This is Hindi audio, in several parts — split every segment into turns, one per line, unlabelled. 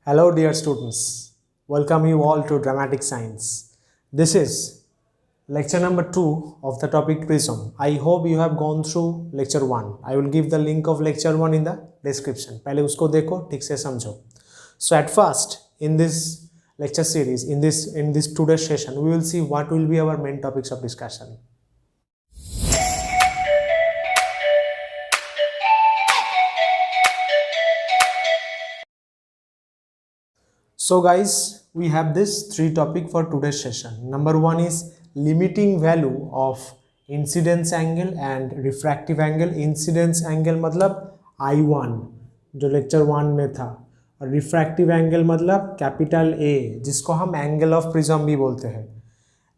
Hello, dear students. Welcome you all to Dramatic Science. This is lecture number 2 of the topic Prism. I hope you have gone through lecture 1. I will give the link of lecture 1 in the description. पहले उसको देखो, ठीक से समझो. So at first, in this lecture series, in this today's session, we will see what will be our main topics of discussion. So guys, we have this 3 topic for today's session. Number 1 is limiting value of incidence angle and refractive angle. Incidence angle मतलब I1 जो lecture 1 में था, और refractive angle मतलब capital A जिसको हम angle of prism भी बोलते हैं.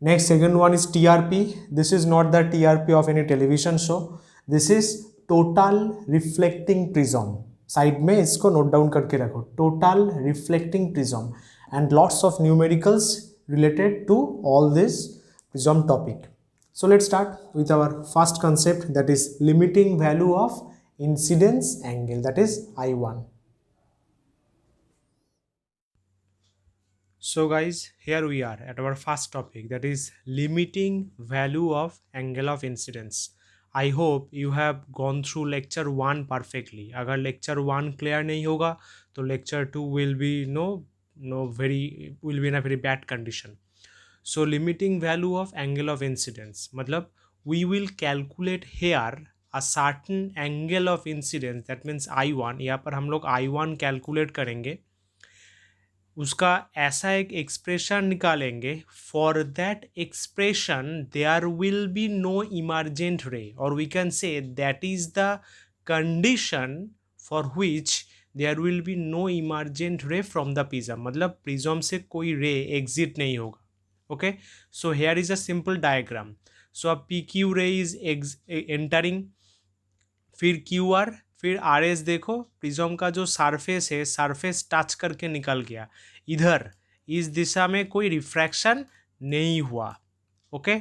Next, second one is TRP. This is not the TRP of any television show. This is total reflecting prism. Side में इसको नोट डाउन करके रखो. Total reflecting prism and lots of numericals related to all this prism topic. So let's start with our first concept, that is limiting value of incidence angle, that is I1. So guys, here we are at our first topic, that is limiting value of angle of incidence. I hope you have gone through lecture 1 perfectly. अगर lecture 1 clear नहीं होगा तो lecture 2 will be in a very bad condition. So limiting value of angle of incidence मतलब we will calculate here a certain angle of incidence, that means I1. यहाँ पर हम लोग I1 calculate करेंगे, उसका ऐसा एक एक्सप्रेशन निकालेंगे. For that expression there will be no emergent ray, और we can say that is the condition for which there will be no emergent ray from the prism. मतलब प्रिज्म से कोई रे एग्जिट नहीं होगा. Okay, so here is a simple diagram. So अब P Q ray is entering, फिर क्यू आर, फिर आर एस. देखो प्रिज्म का जो सरफेस है, सरफेस टच करके निकल गया. इधर इस दिशा में कोई रिफ्रैक्शन नहीं हुआ. Okay,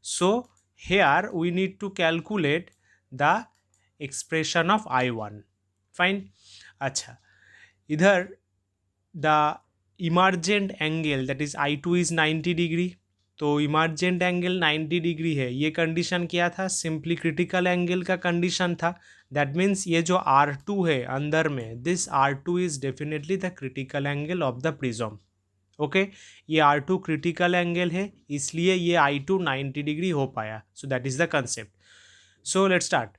so here we need to calculate the expression of I1. Fine. अच्छा, इधर the emergent angle that is I2 is 90 degree. तो इमर्जेंट एंगल 90 डिग्री है. ये कंडीशन क्या था? सिंपली क्रिटिकल एंगल का कंडीशन था. दैट मीन्स ये जो R2 है अंदर में, this R2 is definitely the critical angle of the prism. Okay, ये R2 क्रिटिकल एंगल है, इसलिए ये I2 90 डिग्री हो पाया. So that is the concept. So let's start.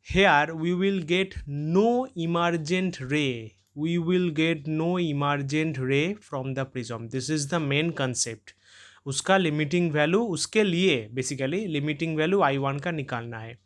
Here we will get no emergent ray. we will get no emergent ray from the prism. This is the main concept. उसका लिमिटिंग वैल्यू, उसके लिए बेसिकली लिमिटिंग वैल्यू I1 का निकालना है.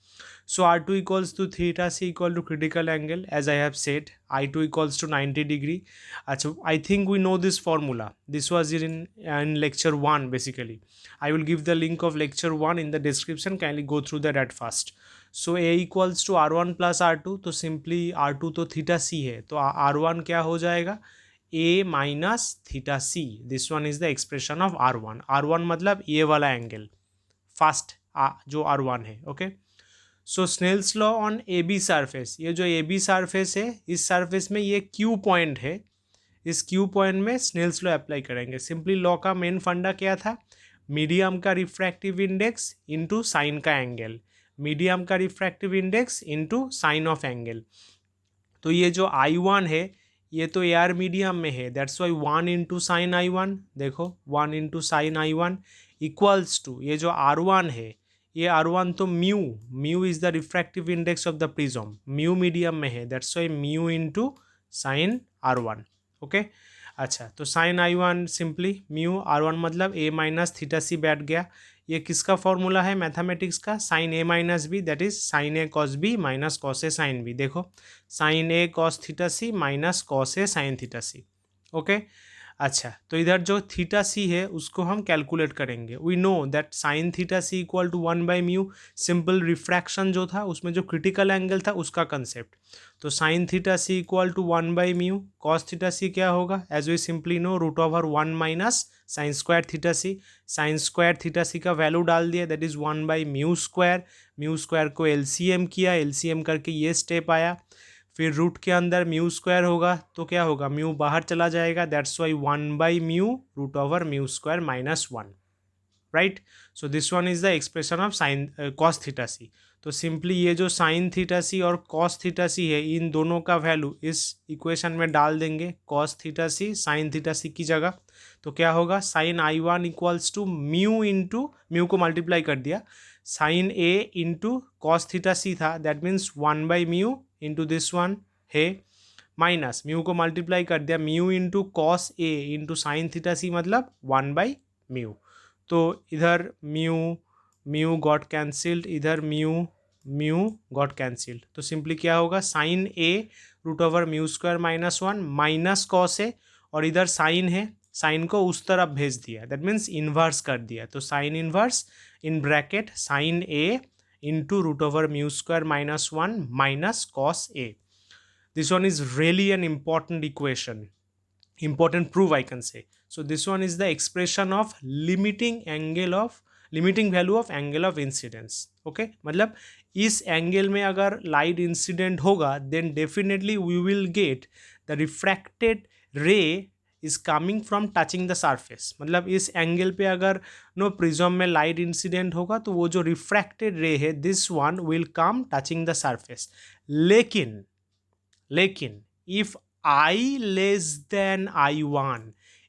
So R2 equals to theta C equal to critical angle, as I have said I2 equals to 90 degree. अच्छा, I think we know this formula. This was in lecture 1 basically. I will give the link of lecture 1 in the description. Kindly go through that at first. So A equals to R1 plus R2. तो सिंपली R2 तो थीटा सी है, तो R1 क्या हो जाएगा? A minus theta C. This one is the expression of R1. R1 मतलब ये वाला एंगल, फर्स्ट जो R1 है. Okay, so Snell's law on AB surface. ये जो AB सरफेस है, इस सरफेस में ये Q पॉइंट है. इस Q पॉइंट में स्नेल्स लॉ अप्लाई करेंगे. सिंपली लॉ का मेन फंडा क्या था? मीडियम का रिफ्रैक्टिव इंडेक्स इंटू साइन का एंगल. मीडियम का refractive index into sine of angle. तो ये जो I1 है, ये तो एयर मीडियम में है, that's why 1 into sine I1. देखो 1 into sine I1 equals to ये जो R1 है, ये R1 तो mu is the refractive index of the prism. Mu medium में है, that's why mu into sine R1. Okay, अच्छा, तो sign I1 simply mu, R1 मतलब A माइनस थीटा सी बैठ गया. ये किसका फॉर्मूला है? मैथमेटिक्स का. Sine A minus B, that is sine A cos B minus cos A sine B. देखो sine A cos theta C minus cos A sine theta C. Okay, अच्छा, तो इधर जो थीटा सी है उसको हम कैलकुलेट करेंगे. We know that sine theta C equal to 1 by mu. Simple refraction जो था उसमें जो क्रिटिकल एंगल था उसका कंसेप्ट. तो sine theta C equal to 1 by mu. Cos theta C क्या होगा? As we simply know, root over 1 minus sine square theta C. Sine square theta C का वैल्यू डाल दिया, that is 1 by mu square. Mu square को LCM किया, LCM करके ये स्टेप आया. फिर रूट के अंदर म्यू स्क्वायर होगा तो क्या होगा, म्यू बाहर चला जाएगा, that's why 1/μ root over mu square minus 1, right. So this one is the expression of sine cos theta C. तो सिंपली ये जो साइन थीटा सी और कॉस थीटा सी है, इन दोनों का वैल्यू इस इक्वेशन में डाल देंगे, cos theta C sine theta C की जगह. तो क्या होगा, sine I1 equals to mu into mu को मल्टीप्लाई कर दिया, sine A into cos theta C था, that means 1/μ into this one है, माइनस म्यू को मल्टीप्लाई कर दिया, mu into cos A into sine theta C मतलब 1/μ. तो इधर म्यू म्यू गॉट कैंसिल्ड, इधर म्यू म्यू गॉट कैंसिल्ड. तो सिंपली क्या होगा, sine A root over mu square minus 1 minus cos A, और इधर साइन है, साइन को उस तरफ भेज दिया, दैट मीन्स इन्वर्स कर दिया. तो sine inverse in bracket sine A into root over mu square minus 1 minus cos A. This one is really an important equation, important proof I can say. So this one is the expression of limiting value of angle of incidence. Okay, मतलब इस एंगल में अगर लाइट इंसिडेंट होगा then definitely we will get the refracted ray is coming from touching the surface. मतलब इस एंगल पे अगर प्रिज्म में लाइट इंसिडेंट होगा तो वो जो रिफ्रैक्टेड रे है this one will come touching the surface. लेकिन if I less than I1,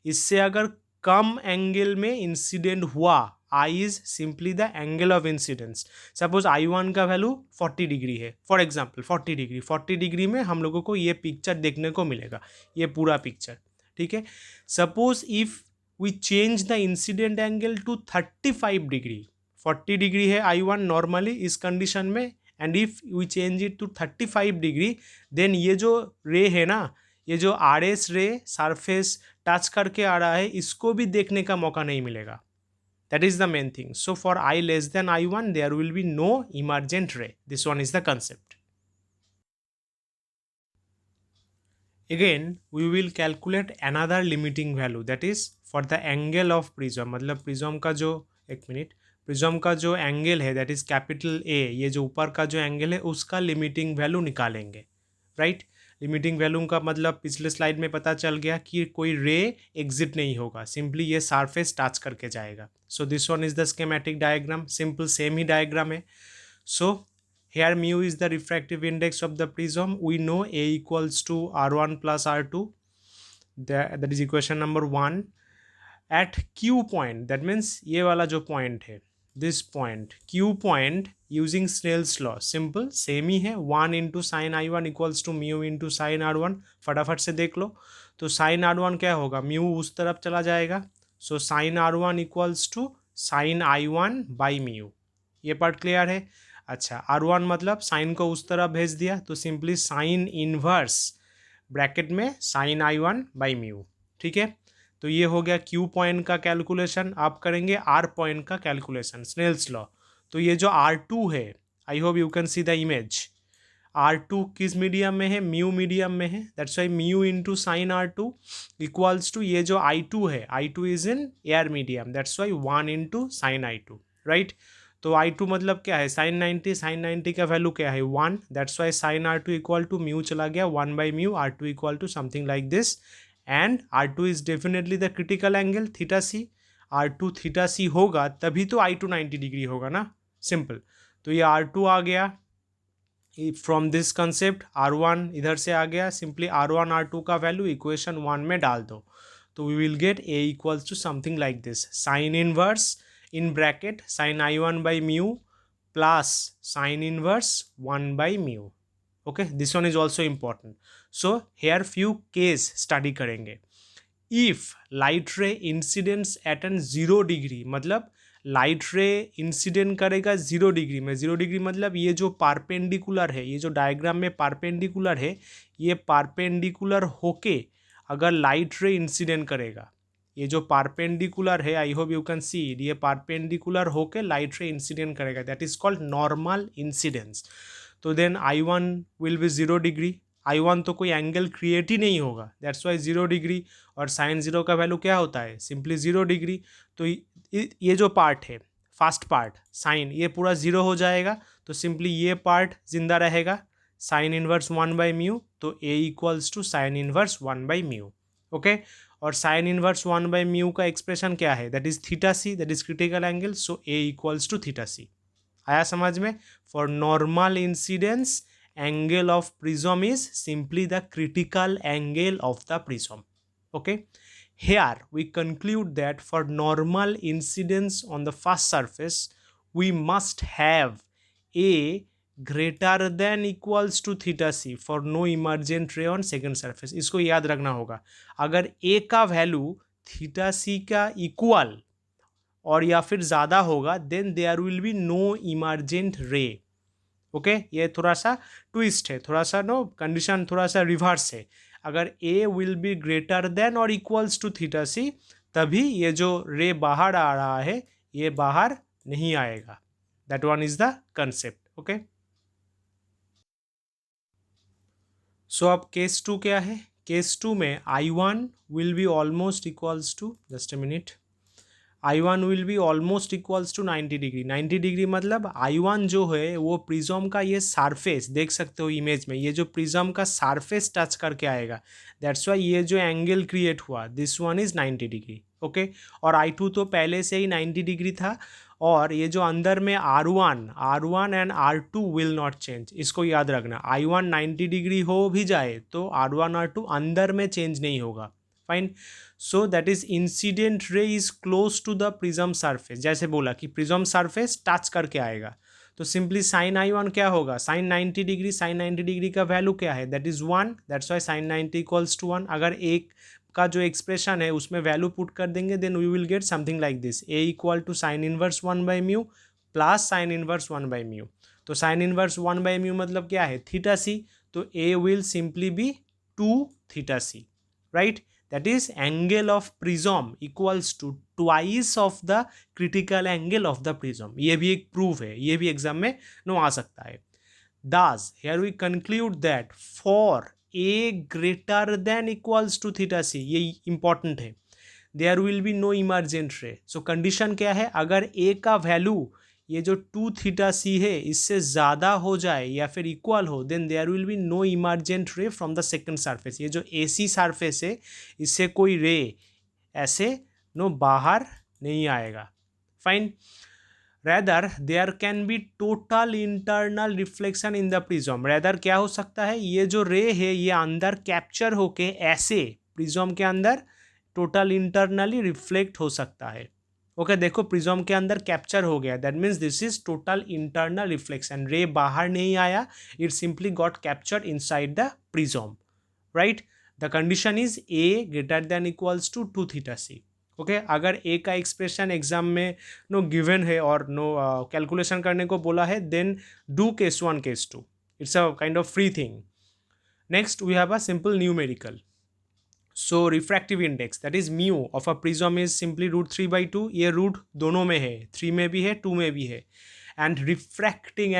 इससे अगर कम एंगल में इंसिडेंट हुआ, I is simply the angle of incidence. Suppose I1 का वैल्यू 40 डिग्री है, फॉर एग्जांपल 40 डिग्री में हम लोगों को ये पिक्चर देखने को मिलेगा, ये पूरा पिक्चर, ठीक है. Suppose if we change the incident angle to 35 degree, 40 degree है I1 नॉर्मली इस कंडीशन में, and if we change it to 35 degree, then ये जो रे है ना, ये जो RS रे सरफेस टच करके आ रहा है, इसको भी देखने का मौका नहीं मिलेगा. That is the main thing. So for I less than I1 there will be no emergent ray. This one is the concept. Again we will calculate another limiting value, that is for the angle of prism. मतलब प्रिज्म का जो, एक मिनट, प्रिज्म का जो एंगल है दैट इज कैपिटल ए, ये जो ऊपर का जो एंगल है उसका लिमिटिंग वैल्यू निकालेंगे, राइट. लिमिटिंग वैल्यू का मतलब पिछले स्लाइड में पता चल गया कि कोई रे एग्जिट नहीं होगा, सिंपली ये सरफेस टच करके जाएगा. So this one is the schematic diagram, simple same ही डायग्राम है. So here mu is the refractive index of the prism. We know A equals to R1 plus R2, that is equation number 1. At Q point, that means ये वाला जो पॉइंट है, this point Q point using Snell's law, simple same ही है, 1 into sine I1 equals to mu into sine R1. फटाफट से देख लो. तो साइन R1 क्या होगा, म्यू उस तरफ चला जाएगा, so sine R1 equals to sine I1 by mu. ये पार्ट क्लियर है. अच्छा, R1 मतलब साइन को उस तरफ भेज दिया, तो सिंपली साइन इनवर्स ब्रैकेट में साइन I1 बाई म्यू, ठीक है. तो ये हो गया Q पॉइंट का कैलकुलेशन. आप करेंगे R पॉइंट का कैलकुलेशन, स्नेल्स लॉ. तो ये जो R2 है, I hope you can see the image, R2 किस मीडियम में है, म्यू मीडियम में है, that's why mu into sine R2 equals to ये जो I2 है, I2 is in air medium, that's why 1 into sine I2, right. तो I2 मतलब क्या है, साइन 90, साइन 90 का वैल्यू क्या है 1, that's why sine R2 equal to mu चला गया 1/μ, R2 equal to something like this. And R2 is definitely the critical angle theta C. R2 theta C होगा तभी तो I2 90 डिग्री होगा ना, सिंपल. तो ये R2 आ गया फ्रॉम दिस कंसेप्ट, R1 इधर से आ गया, सिंपली R1 R2 का वैल्यू इक्वेशन 1 में डाल दो, तो we will get A equals to something like this, sine inverse in bracket sine I1 by mu plus sine inverse 1/μ. Okay, this one is also important. So here few case study करेंगे. If light ray incidents at an 0 degree, मतलब लाइट रे इंसिडेंट करेगा 0 डिग्री में. 0 डिग्री मतलब ये जो पारपेंडिकुलर है, ये जो डायग्राम में पारपेंडिकुलर है, ये पारपेंडिकुलर होके अगर लाइट रे इंसिडेंट करेगा, ये जो पारपेंडिकुलर है, I hope you can see, ये पारपेंडिकुलर होके लाइट रे इंसिडेंट करेगा, that is called normal incidence. तो then I1 will be 0 degree. I1 तो कोई एंगल क्रिएट ही नहीं होगा, दैट्स वाई 0 डिग्री. और साइन 0 का वैल्यू क्या होता है, सिंपली 0 डिग्री. तो ये जो पार्ट है, फर्स्ट पार्ट साइन, ये पूरा 0 हो जाएगा, तो सिंपली ये पार्ट जिंदा रहेगा, साइन इनवर्स 1/μ, तो A equals to sine inverse 1/μ. Okay, और साइन इनवर्स 1/μ का एक्सप्रेशन क्या है, that is theta C, that is critical angle, so A equals to theta C. आया समझ में? For normal incidence angle of prism is simply the critical angle of the prism. Okay, here we conclude that for normal incidence on the first surface we must have a greater than equals to theta c for no emergent ray on second surface. इसको याद रखना होगा, अगर a का वैल्यू थीटा c का इक्वल और या फिर ज़्यादा होगा then there will be no emergent ray. Okay, ये थोड़ा सा ट्विस्ट है, थोड़ा सा नो कंडीशन थोड़ा सा रिवर्स है. अगर a will be greater then और इक्वल्स टू थीटा सी तभी ये जो रे बाहर आ रहा है ये बाहर नहीं आएगा. That one is the concept. Okay, so अब केस 2 क्या है? केस 2 में I1 will be almost equals to, just a minute, I1 will be almost equals to 90 degree. 90 degree मतलब I1 जो है वो प्रिज्म का ये सरफेस देख सकते हो इमेज में, ये जो प्रिज्म का सरफेस टच करके आएगा, दैट्स वाई ये जो एंगल क्रिएट हुआ this one is 90 degree. Okay, और I2 तो पहले से ही 90 डिग्री था, और ये जो अंदर में R1 and R2 will not change. इसको याद रखना, I1 90 डिग्री हो भी जाए तो R1 R2 अंदर में चेंज नहीं होगा. Fine, so that is incident ray is close to the prism surface. जैसे बोला कि प्रिज्म सरफेस टच करके आएगा, तो सिंपली साइन I1 क्या होगा, साइन 90 डिग्री, साइन 90 डिग्री का वैल्यू क्या है, that is 1, that's why sine 90 equals to 1. अगर एक का जो एक्सप्रेशन है उसमें वैल्यू पुट कर देंगे then we will get something like this, A equal to sine inverse 1/μ plus sine inverse 1/μ. तो साइन इनवर्स 1/μ मतलब क्या है, थीटा सी, तो A will simply be 2 theta C, right. That is angle of prism equals to twice of the critical angle of the prism. ये भी एक प्रूफ है, ये भी एग्जाम में नो आ सकता है. Thus here we conclude that for a greater than equals to theta c, ये important है, there will be no emergent ray. So condition क्या है, अगर a का वैल्यू ये जो 2 थीटा सी है इससे ज़्यादा हो जाए या फिर इक्वल हो then there will be no emergent ray from the second surface. ये जो AC सरफेस है इससे कोई रे ऐसे नो बाहर नहीं आएगा. Fine, rather there can be total internal reflection in the prism. Rather क्या हो सकता है, ये जो रे है ये अंदर कैप्चर होके ऐसे प्रिज्म के अंदर टोटल इंटरनली रिफ्लेक्ट हो सकता है. ओके, देखो प्रिज्म के अंदर कैप्चर हो गया, that means this is total internal reflection. Ray बाहर नहीं आया, it simply got captured inside the prism, right. The condition is A greater than equals to 2 theta C. Okay, अगर ए का एक्सप्रेशन एग्जाम में नो गिवन है और नो कैलकुलेशन करने को बोला है then do case 1 case 2, it's a kind of free thing. Next we have a simple numerical. So refractive index that is mu of a prism is simply √3/2. ये रूट दोनों में है, 3 में भी है 2 में भी है. एंड रिफ्रैक्टिंग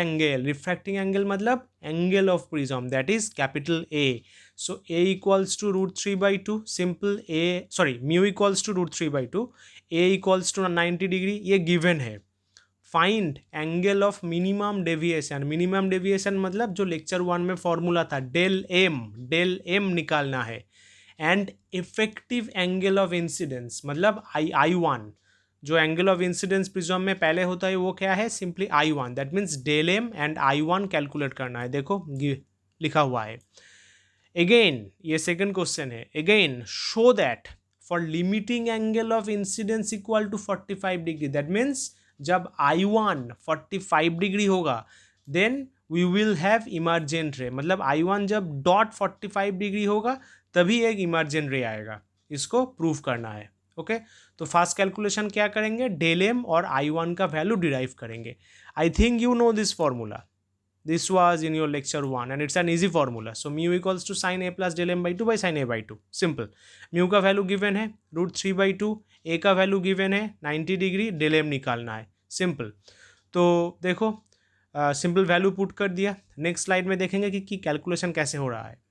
एंगल मतलब angle of prism that is capital A. So A equals to √3/2, simple A sorry mu equals to √3/2, A equals to 90 degree, ये गिवन है. Find angle of minimum deviation. Minimum deviation मतलब जो लेक्चर 1 में फॉर्मूला था डेल एम निकालना है. And effective angle of incidence मतलब I1, जो एंगल ऑफ इंसिडेंस प्रिज्म में पहले होता है वो क्या है, simply I1. That means del M and I1 calculate करना है. देखो लिखा हुआ है. अगेन ये सेकंड क्वेश्चन है. Again show that for limiting angle of incidence equal to 45 degree, that means जब I1 45 डिग्री होगा then we will have emergent ray. मतलब I1 जब डॉट 45 डिग्री होगा तभी एक इमर्जेंट रे आएगा. इसको प्रूफ करना है. ओके, तो फास्ट कैलकुलेशन क्या करेंगे, डेल एम और I1 का वैल्यू डिराइव करेंगे. I think you know this formula, this was in your lecture 1 and it's an easy formula. So mu equals to sine A plus del m/2 by sine a/2. Simple, mu का वैल्यू गिवन है √3/2, ए का वैल्यू गिवन है 90 डिग्री, डेल एम निकालना है. सिंपल, तो देखो सिंपल वैल्यू पुट कर दिया. नेक्स्ट स्लाइड में देखेंगे कि कैलकुलेशन कैसे हो रहा है.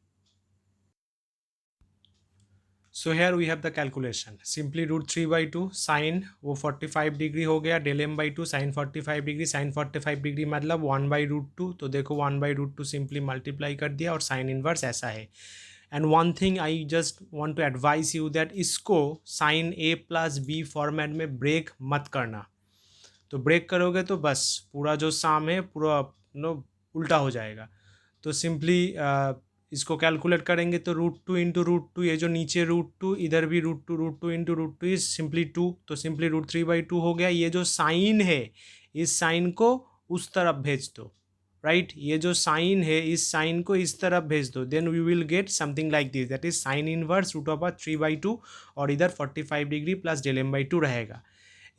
So here we have the calculation, simply √3/2 sine वो 45 डिग्री हो गया, del m by two sine 45 degree, sine 45 degree मतलब 1/√2, तो देखो 1/√2 सिंपली मल्टीप्लाई कर दिया और साइन इनवर्स ऐसा है। And one thing I just want to advise you that इसको साइन a+b फॉर्मेट में ब्रेक मत करना, तो ब्रेक करोगे तो बस पूरा जो साम है पूरा उल्टा हो जाएगा। तो सिंपली इसको कैलकुलेट करेंगे तो √2 इंटू √2, ये जो नीचे √2 इधर भी √2 इंटू √2 इज सिंपली 2, तो सिंपली √3/2 हो गया। ये जो साइन है इस साइन को उस तरफ भेज दो, राइट, ये जो साइन है इस साइन को इस तरफ भेज दो, then we will get something like this, that is sine inverse √3/2 और इधर 45 डिग्री प्लस डेल m/2 रहेगा।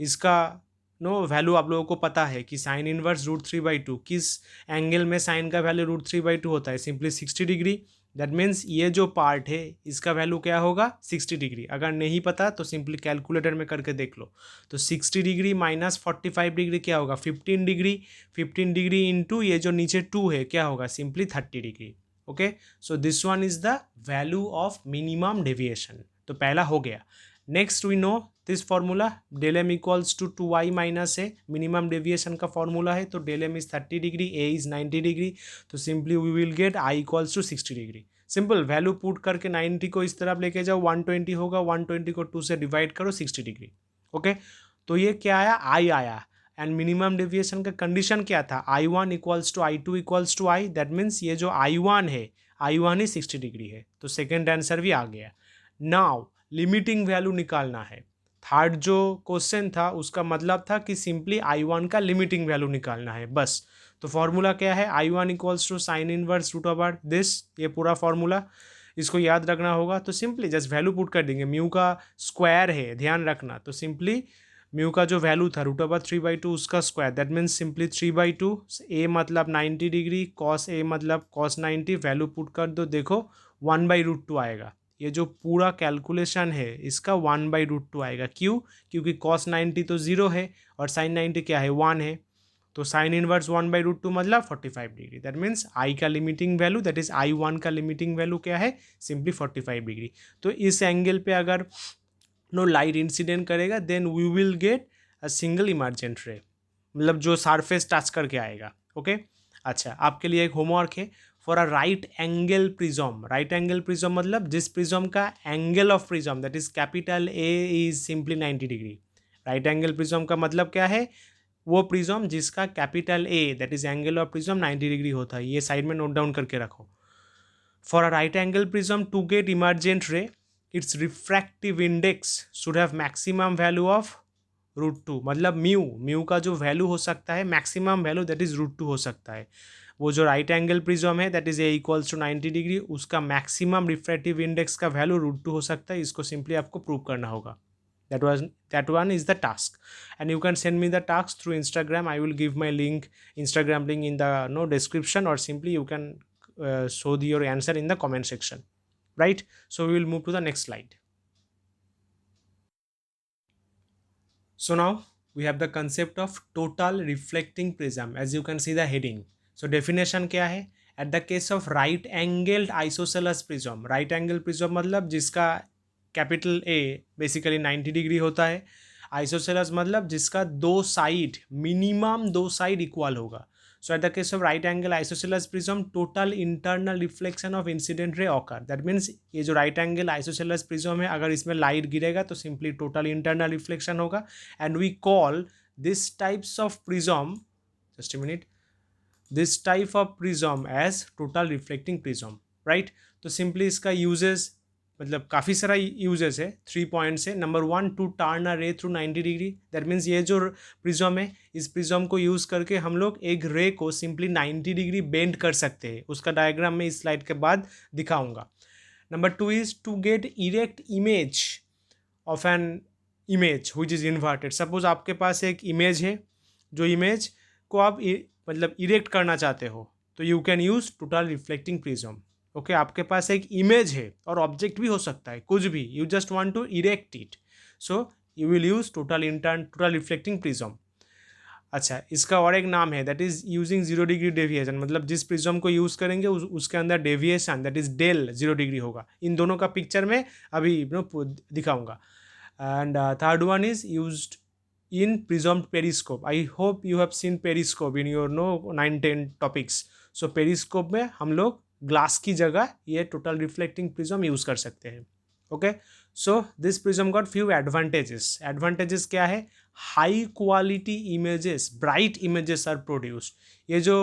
इसका वैल्यू आप लोगों को पता है कि साइन इनवर्स √3/2 किस एंगल में साइन का वैल्यू √3/2 होता है, सिंपली 60 डिग्री। दैट मीन्स ये जो पार्ट है इसका वैल्यू क्या होगा, 60 डिग्री। अगर नहीं पता तो सिंपली कैलकुलेटर में करके देख लो, तो 60 डिग्री माइनस 45 डिग्री क्या होगा, 15 डिग्री। 15 डिग्री इंटू ये जो नीचे 2 है क्या होगा, simply 30 degree. Okay, so this one is the value of minimum deviation, तो पहला हो गया। Next we know this formula, del m equals to 2y minus A, minimum deviation का फॉर्मूला है, तो del m is 30 degree, a is 90 degree, तो simply we will get i equals to 60 degree. Simple value put करके 90 को इस तरफ लेके जाओ, 120 होगा, 120 को 2 से डिवाइड करो, 60 डिग्री। ओके, तो ये क्या आया, i आया। एंड मिनिमम डेविएशन का कंडीशन क्या था, i1 equals to i2 equals to i, that means ये जो i1 है i1 ही 60 डिग्री है, तो सेकेंड आंसर भी आ गया। नाउ लिमिटिंग वैल्यू निकालना है। थर्ड जो क्वेश्चन था उसका मतलब था कि सिंपली i1 का लिमिटिंग वैल्यू निकालना है बस। तो फॉर्मूला क्या है, i1 equals to sine inverse √this, ये पूरा फॉर्मूला इसको याद रखना होगा। तो सिंपली जस्ट वैल्यू पुट कर देंगे, म्यू का स्क्वायर है ध्यान रखना, तो सिंपली म्यू का जो वैल्यू था √3/2 उसका square, that means simply 3/2, a मतलब 90 डिग्री, cos a मतलब cos 90, वैल्यू पुट कर दो, देखो 1/√2 आएगा। ये जो पूरा कैलकुलेशन है इसका 1/√2 आएगा, क्यों, क्योंकि cos 90 तो 0 है और sin 90 क्या है, 1 है, तो साइन इनवर्स 1/√2 मतलब 45 डिग्री। दैट मीन्स आई का limiting value, that is i1 का लिमिटिंग वैल्यू क्या है, सिंपली 45 डिग्री। तो इस एंगल पे अगर लाइट इंसिडेंट करेगा then we will get a single emergent ray, मतलब जो सरफेस टच करके आएगा। ओके, अच्छा आपके लिए एक होमवर्क है, for a right angle prism, right angle prism मतलब जिस प्रिज्म का angle of prism that is capital A is simply 90 degree. Right angle prism का मतलब क्या है, वो प्रिज्म जिसका capital A that is angle of prism 90 degree होता है, ये साइड में नोट डाउन करके रखो। For a right angle prism to get emergent ray, it's refractive index should have maximum value of √2, मतलब म्यू का जो वैल्यू हो सकता है मैक्सिमम वैल्यू दैट इज √2 हो सकता है। वो जो राइट एंगल प्रिज्म है that is A equals to 90 degree, उसका मैक्सिमम रिफ्रैक्टिव इंडेक्स का वैल्यू √2 हो सकता है। इसको सिंपली आपको प्रूव करना होगा। that one is the task, and you can send me the task through Instagram. I will give my Instagram link in the description, or simply you can show your answer in the comment section, right? So we will move to the next slide. So now we have the concept of total reflecting prism, as you can see the heading. So definition क्या है, at the case of right angled isosceles prism, right angle prism मतलब जिसका कैपिटल ए बेसिकली 90 डिग्री होता है, आइसोसेलस मतलब जिसका मिनिमम दो साइड इक्वल होगा। So at the case of right angle isosceles prism total internal reflection of incident ray occur, that means ये जो राइट एंगल आइसोसेलस प्रिज्म है अगर इसमें लाइट गिरेगा तो सिंपली टोटल इंटरनल रिफ्लेक्शन होगा, and we call this types of prism, just a minute, this type of prism as total reflecting prism, right. तो सिंपली इसका यूजेस मतलब काफ़ी सारा यूजेस है, 3 पॉइंट्स है। नंबर 1, टू टर्न अ रे थ्रू 90 डिग्री, दैट मीन्स ये जो प्रिज्म है इस प्रिज्म को यूज़ करके हम लोग एक रे को सिंपली 90 डिग्री बेंड कर सकते हैं, उसका डायग्राम मैं इस स्लाइड के बाद दिखाऊंगा। Number 2 is to get erect image of an image which is inverted. Suppose आपके पास एक इमेज है, जो इमेज को आप मतलब इरेक्ट करना चाहते हो, तो you can use total reflecting prism. Okay, आपके पास एक इमेज है और ऑब्जेक्ट भी हो सकता है, कुछ भी, you just want to erect it, so you will use total reflecting prism. अच्छा, इसका और एक नाम है, that is using 0 degree deviation, मतलब जिस प्रिज्म को यूज़ करेंगे उसके अंदर deviation that is del 0 degree होगा। इन दोनों का पिक्चर में अभी दिखाऊंगा। And third one is used in prismed periscope. I hope you have seen periscope in your 9-10 topics. So periscope में हम लोग ग्लास की जगह ये टोटल रिफ्लेक्टिंग प्रिज्म यूज कर सकते हैं। Okay, so this prism got few advantages. Advantages क्या है? High quality images, bright images are produced. ये जो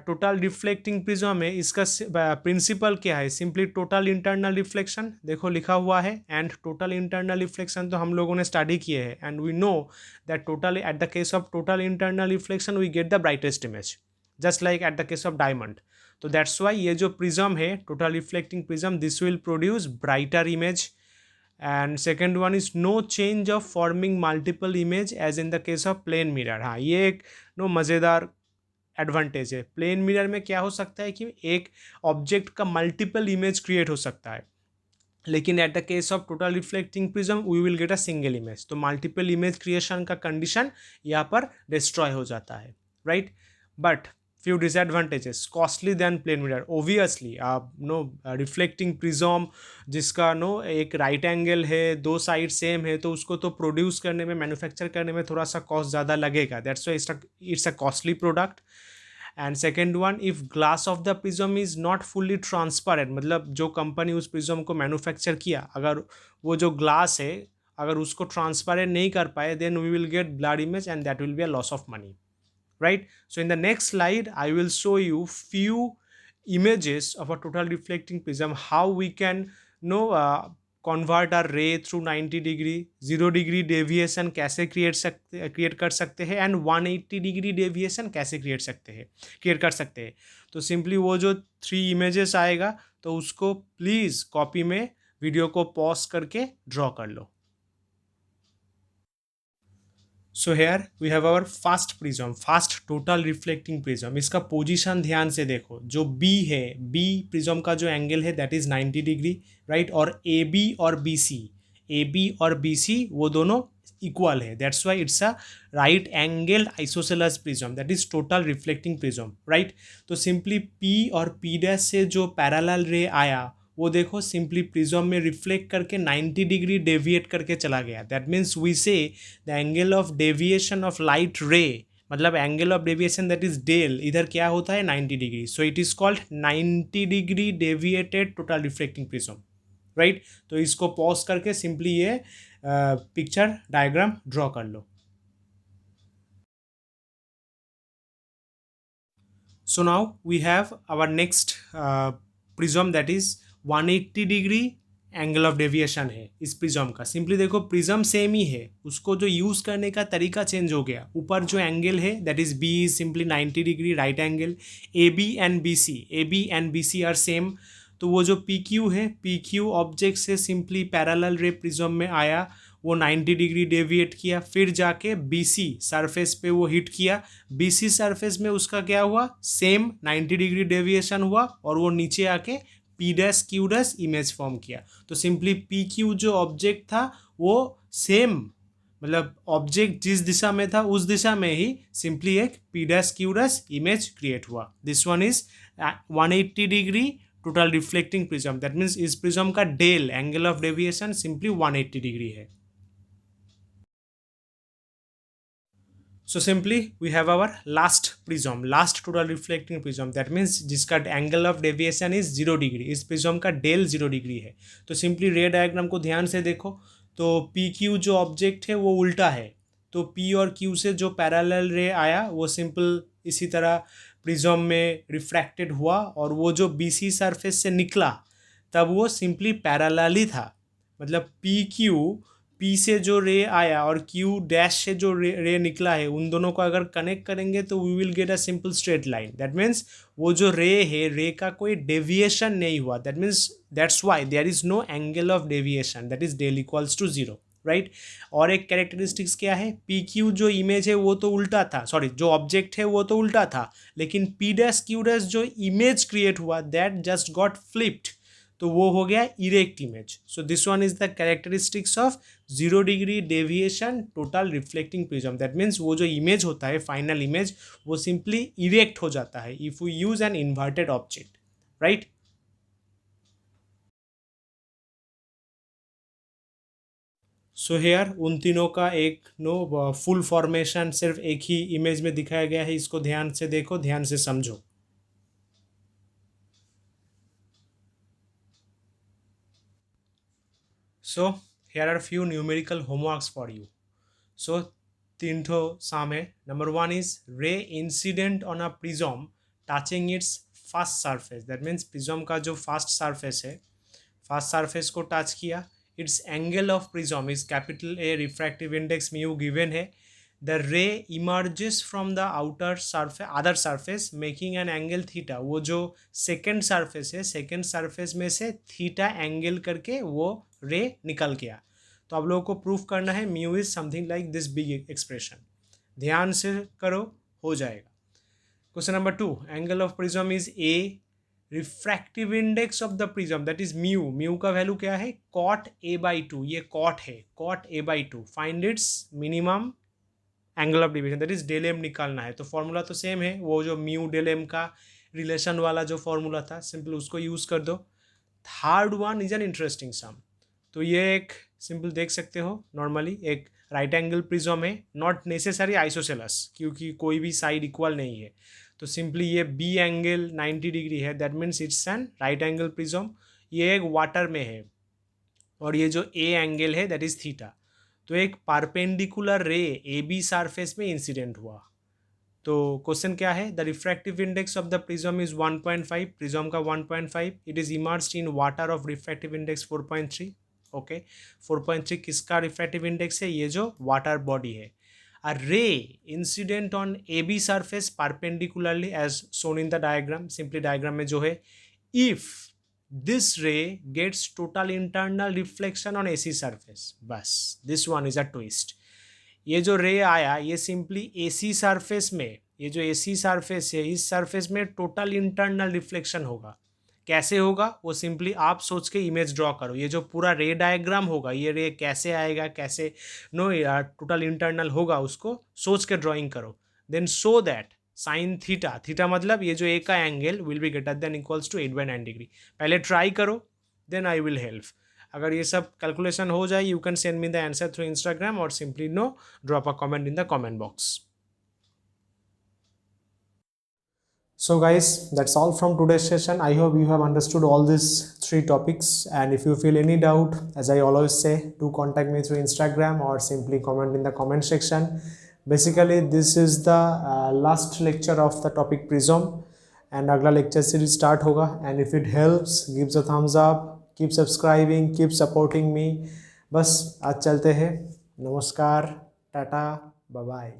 टोटल रिफ्लेक्टिंग प्रिज्म है, इसका प्रिंसिपल क्या है? सिंपली टोटल इंटरनल रिफ्लेक्शन, देखो लिखा हुआ है। एंड टोटल इंटरनल रिफ्लेक्शन तो हम लोगों ने स्टडी किए हैं, and we know that total at the case of total internal reflection we get the brightest image, just like at the case of diamond. तो दैट्स वाई ये जो प्रिज्म है total reflecting prism, this will produce brighter image. And second one is no change of forming multiple image as in the case of plane mirror. हाँ, ये एक मज़ेदार एडवांटेज है। प्लेन मिरर में क्या हो सकता है कि एक ऑब्जेक्ट का मल्टीपल इमेज क्रिएट हो सकता है, लेकिन at the case of total reflecting prism we will get a single image. तो मल्टीपल इमेज क्रिएशन का कंडीशन यहाँ पर डिस्ट्रॉय हो जाता है, right. But few disadvantages, costly than plane mirror obviously। Reflecting prism जिसका एक राइट एंगल है, दो साइड सेम है, तो उसको तो प्रोड्यूस करने में, मैन्युफैक्चर करने में थोड़ा सा कॉस्ट ज़्यादा लगेगा। That's why it's a costly product. And second one, if glass of the prism is not fully transparent, मतलब जो कंपनी उस प्रिज्म को मैन्युफैक्चर किया, अगर वो जो ग्लास है अगर उसको ट्रांसपेरेंट नहीं कर पाए, then we will get blur image and that will be a loss of money, right? So in the next slide I will show you few images of a total reflecting prism, how we can convert a ray through 90 degree, 0 degree deviation कैसे क्रिएट कर सकते हैं, एंड 180 डिग्री डेविएशन कैसे क्रिएट कर सकते हैं। तो सिंपली वो जो 3 इमेजेस आएगा, तो उसको प्लीज़ कॉपी में वीडियो को पॉज करके ड्रॉ कर लो। So here we have our first prism, first total reflecting prism. इसका पोजीशन ध्यान से देखो, जो बी है, बी प्रिज्म का जो एंगल है दैट इज 90 डिग्री, राइट। और ए बी और बी सी वो दोनों इक्वल है, that's why it's a right angle isosceles prism, that is total reflecting prism, right. तो सिंपली पी और पी डैश से जो पैरेलल रे आया, वो देखो सिंपली प्रिज्म में रिफ्लेक्ट करके 90 डिग्री डेविएट करके चला गया। That means we say the angle of deviation of light ray, मतलब angle of deviation that is del, इधर क्या होता है 90 degree. So it is called 90 degree deviated total reflecting prism, right. तो इसको पॉज करके सिंपली ये पिक्चर डायग्राम ड्रॉ कर लो। So now we have our next prism that is 180 degree angle of deviation है इस प्रिज्म का। सिंपली देखो प्रिज्म सेम ही है, उसको जो यूज़ करने का तरीका चेंज हो गया। ऊपर जो एंगल है that is B is simply 90 degree right angle, A B and B C are same. तो वो जो पी क्यू है, पी क्यू ऑब्जेक्ट से सिंपली पैरेलल रे प्रिज्म में आया, वो 90 डिग्री डेविएट किया, फिर जाके बी सी सरफेस पे वो हिट किया, बी सी सरफेस में उसका क्या हुआ, सेम 90 डिग्री डेविएशन हुआ, और वो नीचे आके P dash Q dash image form किया। तो सिंपली पी क्यू जो ऑब्जेक्ट था वो सेम, मतलब ऑब्जेक्ट जिस दिशा में था उस दिशा में ही सिंपली एक P dash Q dash image create हुआ। This one is 180 degree total reflecting prism, that means इस प्रिज्म का del angle of deviation simply 180 degree है। So simply we have our last prism, last total reflecting prism, that means जिसका angle of deviation is 0 degree, इस prism का डेल 0 डिग्री है। तो सिंपली रे डायग्राम को ध्यान से देखो, तो पी क्यू जो ऑब्जेक्ट है वो उल्टा है, तो पी और क्यू से जो पैरेलल रे आया वो सिंपल इसी तरह प्रिज्म में रिफ्रैक्टेड हुआ, और वो जो बी सी सरफेस से निकला तब वो सिंपली पैरेलल ही था। मतलब पी क्यू, पी से जो रे आया और क्यू डैश से जो रे निकला है, उन दोनों को अगर कनेक्ट करेंगे तो we will get a simple straight line. That means वो जो रे है, रे का कोई डेविएशन नहीं हुआ, that means that's why there is no angle of deviation, that is del equals to 0, right. और एक कैरेक्टरिस्टिक्स क्या है, पी क्यू जो इमेज है वो तो उल्टा था, सॉरी जो ऑब्जेक्ट है वो तो उल्टा था, लेकिन पी डैश क्यू डैश जो इमेज क्रिएट हुआ दैट जस्ट गॉट फ्लिप्ड। तो वो हो गया erect image. So this one is the characteristics of 0 degree deviation total reflecting prism. That means वो जो इमेज होता है फाइनल इमेज वो सिंपली इरेक्ट हो जाता है if we use an inverted object, right. So here उन तीनों का एक फुल फॉर्मेशन सिर्फ एक ही इमेज में दिखाया गया है. इसको ध्यान से देखो, ध्यान से समझो. So here are few numerical homeworks for you. So तीन ठो साम है. Number 1 is ray incident on a prism touching its first surface. That means prism का जो फास्ट सरफेस है, फास्ट सरफेस को टच किया. Its angle of prism is capital A, refractive index mu given है. The ray emerges from the outer surface other surface making an angle theta. वो जो सेकेंड सरफेस है, सेकेंड सरफेस में से थीटा एंगल करके वो रे निकल गया. तो आप लोगों को प्रूफ करना है mu is something like this big expression. ध्यान से करो, हो जाएगा. Question number 2, angle of prism is A, refractive index of the prism that is mu. Mu का वैल्यू क्या है? Cot a/2. ये कॉट है, cot a/2. Find its minimum angle of division that is del M निकालना है. तो फॉर्मूला तो सेम है, वो जो म्यू डेल एम का रिलेशन वाला जो फॉर्मूला था, सिंपल उसको यूज कर दो. Third one is an interesting sum. तो ये एक सिंपल देख सकते हो, नॉर्मली एक राइट एंगल प्रिज्म है, नॉट नेसेसरी आइसोसेलस क्योंकि कोई भी साइड इक्वल नहीं है. तो सिंपली ये बी एंगल 90 डिग्री है, that means it's an right angle prism. ये एक वाटर में है और ये जो ए एंगल है दैट इज थीटा. तो एक परपेंडिकुलर रे ए बी सरफेस में इंसिडेंट हुआ. तो क्वेश्चन क्या है? The refractive index of the prism is 1.5. Prism का 1.5. It is immersed in water of refractive index 4.3. Okay, 4.3 किसका रिफ्रैक्टिव इंडेक्स है? ये जो वाटर बॉडी है. A ray incident on AB surface perpendicularly as shown in the diagram. Simply diagram में जो है, if this ray gets total internal reflection on AC surface, बस this one is a twist. ये जो रे आया ये सिंपली AC surface में, ये जो AC surface है इस surface में टोटल इंटरनल रिफ्लेक्शन होगा. कैसे होगा वो सिंपली आप सोच के इमेज ड्रॉ करो. ये जो पूरा रे डायग्राम होगा, ये रे कैसे आएगा, कैसे टोटल इंटरनल होगा, उसको सोच के ड्राइंग करो. Then so that sine theta, theta मतलब ये जो ए का angle will be greater than equals to 8/9 degree. पहले ट्राई करो, देन आई विल हेल्प. अगर ये सब कैलकुलेशन हो जाए, you can send me the answer through Instagram और simply drop a comment in the comment box. So guys, that's all from today's session. I hope you have understood all these 3 topics, and if you feel any doubt, as I always say, do contact me through Instagram or simply comment in the comment section. Basically this is the last lecture of the topic prism, and अगला lecture series start होगा. And if it helps, give a thumbs up, keep subscribing, keep supporting me. बस आज चलते हैं. नमस्कार, टाटा, बाय बाय.